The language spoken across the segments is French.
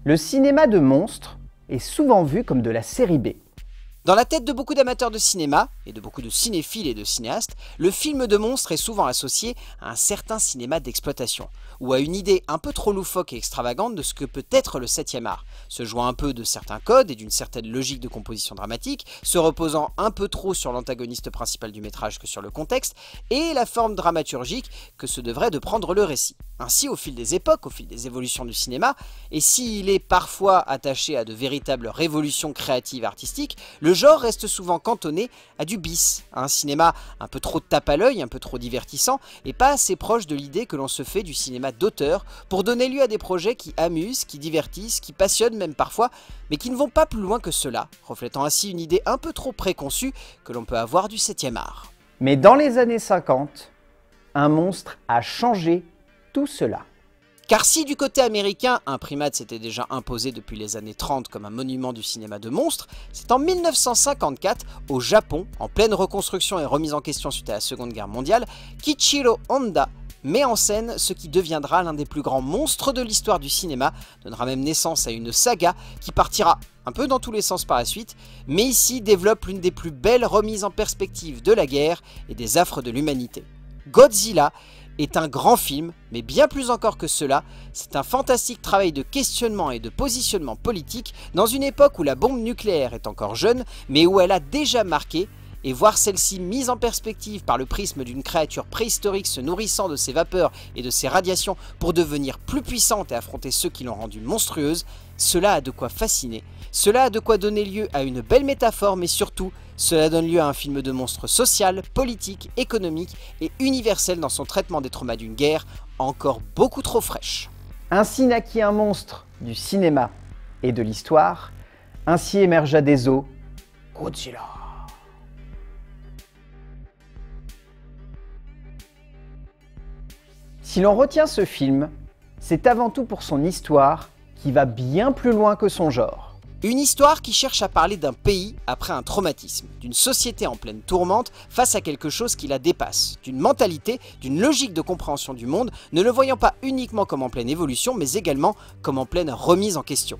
Le cinéma de monstres est souvent vu comme de la série B. Dans la tête de beaucoup d'amateurs de cinéma, et de beaucoup de cinéphiles et de cinéastes, le film de monstre est souvent associé à un certain cinéma d'exploitation, ou à une idée un peu trop loufoque et extravagante de ce que peut être le 7e art, se jouant un peu de certains codes et d'une certaine logique de composition dramatique, se reposant un peu trop sur l'antagoniste principal du métrage que sur le contexte, et la forme dramaturgique que se devrait de prendre le récit. Ainsi, au fil des époques, au fil des évolutions du cinéma, et s'il est parfois attaché à de véritables révolutions créatives et artistiques, le genre reste souvent cantonné à du bis, à un cinéma un peu trop tape à l'œil, un peu trop divertissant, et pas assez proche de l'idée que l'on se fait du cinéma d'auteur pour donner lieu à des projets qui amusent, qui divertissent, qui passionnent même parfois, mais qui ne vont pas plus loin que cela, reflétant ainsi une idée un peu trop préconçue que l'on peut avoir du 7e art. Mais dans les années 50, un monstre a changé tout cela. Car si du côté américain, un primate s'était déjà imposé depuis les années 30 comme un monument du cinéma de monstres, c'est en 1954, au Japon, en pleine reconstruction et remise en question suite à la Seconde Guerre mondiale, qu'Ichiro Honda met en scène ce qui deviendra l'un des plus grands monstres de l'histoire du cinéma, donnera même naissance à une saga qui partira un peu dans tous les sens par la suite, mais ici développe l'une des plus belles remises en perspective de la guerre et des affres de l'humanité. Godzilla est un grand film, mais bien plus encore que cela, c'est un fantastique travail de questionnement et de positionnement politique dans une époque où la bombe nucléaire est encore jeune, mais où elle a déjà marqué, et voir celle-ci mise en perspective par le prisme d'une créature préhistorique se nourrissant de ses vapeurs et de ses radiations pour devenir plus puissante et affronter ceux qui l'ont rendue monstrueuse, cela a de quoi fasciner, cela a de quoi donner lieu à une belle métaphore, mais surtout, cela donne lieu à un film de monstre social, politique, économique et universel dans son traitement des traumas d'une guerre encore beaucoup trop fraîche. Ainsi naquit un monstre du cinéma et de l'histoire, ainsi émergea des eaux Godzilla. Si l'on retient ce film, c'est avant tout pour son histoire qui va bien plus loin que son genre. Une histoire qui cherche à parler d'un pays après un traumatisme, d'une société en pleine tourmente face à quelque chose qui la dépasse, d'une mentalité, d'une logique de compréhension du monde, ne le voyant pas uniquement comme en pleine évolution, mais également comme en pleine remise en question.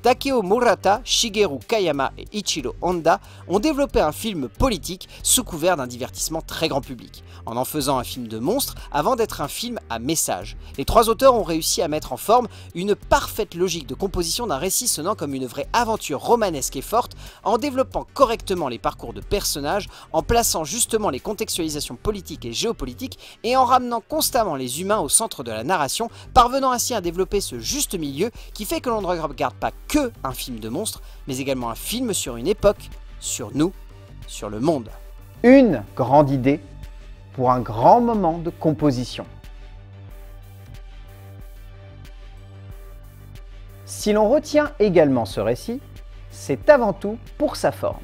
Takeo Murata, Shigeru Kayama et Ichiro Honda ont développé un film politique sous couvert d'un divertissement très grand public, en faisant un film de monstre avant d'être un film à message. Les trois auteurs ont réussi à mettre en forme une parfaite logique de composition d'un récit sonnant comme une vraie aventure romanesque et forte, en développant correctement les parcours de personnages, en plaçant justement les contextualisations politiques et géopolitiques, et en ramenant constamment les humains au centre de la narration, parvenant ainsi à développer ce juste milieu qui fait que l'on ne regarde pas que un film de monstre, mais également un film sur une époque, sur nous, sur le monde. Une grande idée pour un grand moment de composition. Si l'on retient également ce récit, c'est avant tout pour sa forme.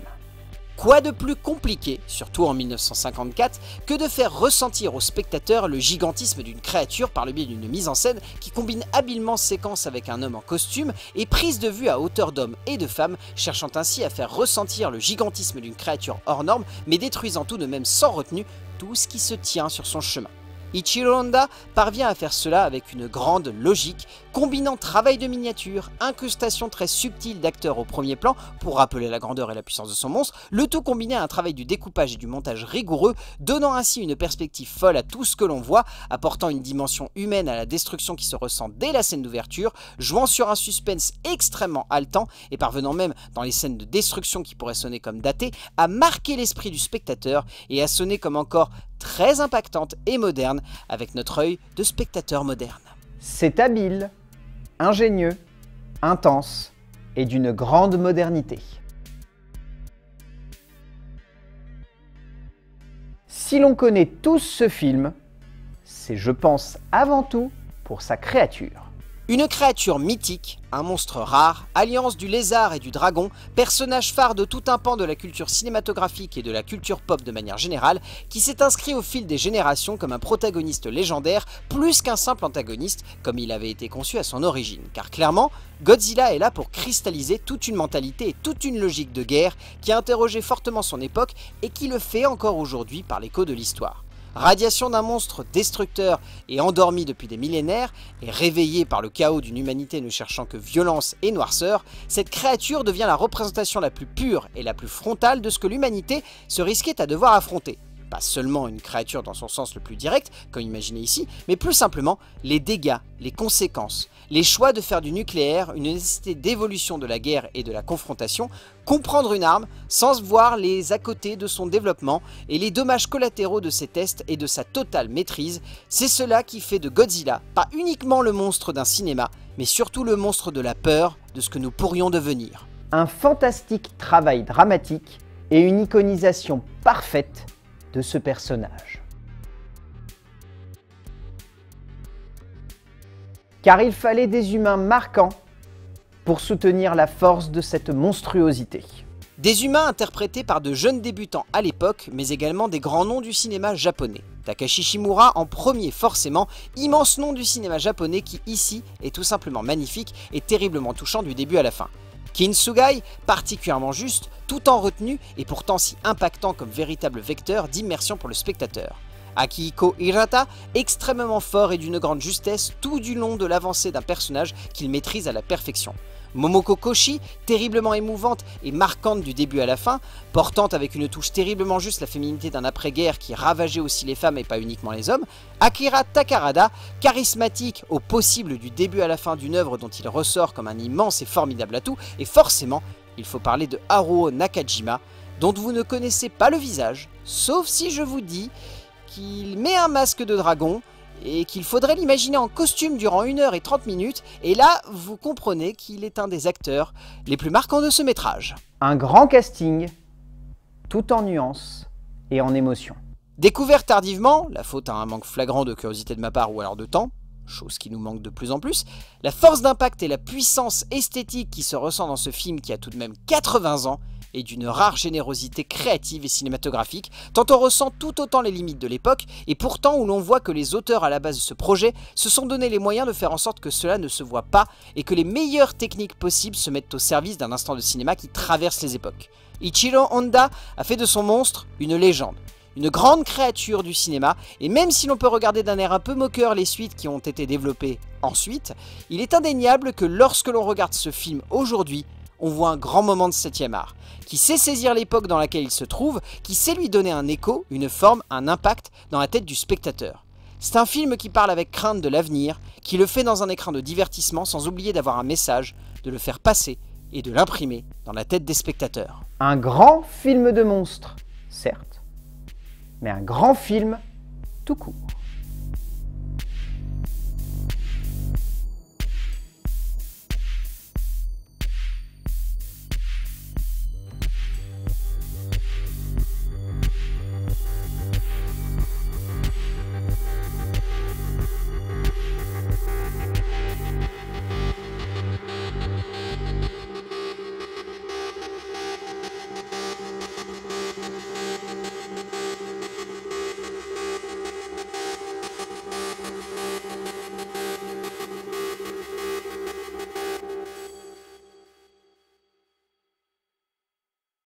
Quoi de plus compliqué, surtout en 1954, que de faire ressentir au spectateur le gigantisme d'une créature par le biais d'une mise en scène qui combine habilement séquences avec un homme en costume et prise de vue à hauteur d'hommes et de femmes, cherchant ainsi à faire ressentir le gigantisme d'une créature hors norme, mais détruisant tout de même sans retenue tout ce qui se tient sur son chemin. Ichiro Honda parvient à faire cela avec une grande logique, combinant travail de miniature, incrustation très subtile d'acteurs au premier plan pour rappeler la grandeur et la puissance de son monstre, le tout combiné à un travail du découpage et du montage rigoureux, donnant ainsi une perspective folle à tout ce que l'on voit, apportant une dimension humaine à la destruction qui se ressent dès la scène d'ouverture, jouant sur un suspense extrêmement haletant et parvenant même dans les scènes de destruction qui pourraient sonner comme datées, à marquer l'esprit du spectateur et à sonner comme encore très impactante et moderne avec notre œil de spectateur moderne. C'est habile, ingénieux, intense et d'une grande modernité. Si l'on connaît tous ce film, c'est, je pense, avant tout pour sa créature. Une créature mythique, un monstre rare, alliance du lézard et du dragon, personnage phare de tout un pan de la culture cinématographique et de la culture pop de manière générale, qui s'est inscrit au fil des générations comme un protagoniste légendaire plus qu'un simple antagoniste comme il avait été conçu à son origine. Car clairement, Godzilla est là pour cristalliser toute une mentalité et toute une logique de guerre qui a interrogé fortement son époque et qui le fait encore aujourd'hui par l'écho de l'histoire. Radiation d'un monstre destructeur et endormi depuis des millénaires, et réveillé par le chaos d'une humanité ne cherchant que violence et noirceur, cette créature devient la représentation la plus pure et la plus frontale de ce que l'humanité se risquait à devoir affronter. Pas seulement une créature dans son sens le plus direct, comme imaginé ici, mais plus simplement les dégâts, les conséquences, les choix de faire du nucléaire une nécessité d'évolution de la guerre et de la confrontation, comprendre une arme sans voir les à côté de son développement et les dommages collatéraux de ses tests et de sa totale maîtrise, c'est cela qui fait de Godzilla pas uniquement le monstre d'un cinéma, mais surtout le monstre de la peur de ce que nous pourrions devenir. Un fantastique travail dramatique et une iconisation parfaite de ce personnage. Car il fallait des humains marquants pour soutenir la force de cette monstruosité. Des humains interprétés par de jeunes débutants à l'époque, mais également des grands noms du cinéma japonais. Takashi Shimura en premier forcément, immense nom du cinéma japonais qui ici est tout simplement magnifique et terriblement touchant du début à la fin. Kintsugai, particulièrement juste, tout en retenue et pourtant si impactant comme véritable vecteur d'immersion pour le spectateur. Akihiko Hirata, extrêmement fort et d'une grande justesse tout du long de l'avancée d'un personnage qu'il maîtrise à la perfection. Momoko Koshi, terriblement émouvante et marquante du début à la fin, portant avec une touche terriblement juste la féminité d'un après-guerre qui ravageait aussi les femmes et pas uniquement les hommes. Akira Takarada, charismatique au possible du début à la fin d'une œuvre dont il ressort comme un immense et formidable atout, et forcément, il faut parler de Haruo Nakajima, dont vous ne connaissez pas le visage, sauf si je vous dis qu'il met un masque de dragon, et qu'il faudrait l'imaginer en costume durant 1h30, et là, vous comprenez qu'il est un des acteurs les plus marquants de ce métrage. Un grand casting, tout en nuances et en émotions. Découvert tardivement, la faute à un manque flagrant de curiosité de ma part ou alors de temps, chose qui nous manque de plus en plus, la force d'impact et la puissance esthétique qui se ressent dans ce film qui a tout de même 80 ans, et d'une rare générosité créative et cinématographique, tant on ressent tout autant les limites de l'époque, et pourtant où l'on voit que les auteurs à la base de ce projet se sont donné les moyens de faire en sorte que cela ne se voit pas, et que les meilleures techniques possibles se mettent au service d'un instant de cinéma qui traverse les époques. Ichiro Honda a fait de son monstre une légende, une grande créature du cinéma, et même si l'on peut regarder d'un air un peu moqueur les suites qui ont été développées ensuite, il est indéniable que lorsque l'on regarde ce film aujourd'hui, on voit un grand moment de 7e art, qui sait saisir l'époque dans laquelle il se trouve, qui sait lui donner un écho, une forme, un impact dans la tête du spectateur. C'est un film qui parle avec crainte de l'avenir, qui le fait dans un écran de divertissement sans oublier d'avoir un message, de le faire passer et de l'imprimer dans la tête des spectateurs. Un grand film de monstres, certes, mais un grand film tout court.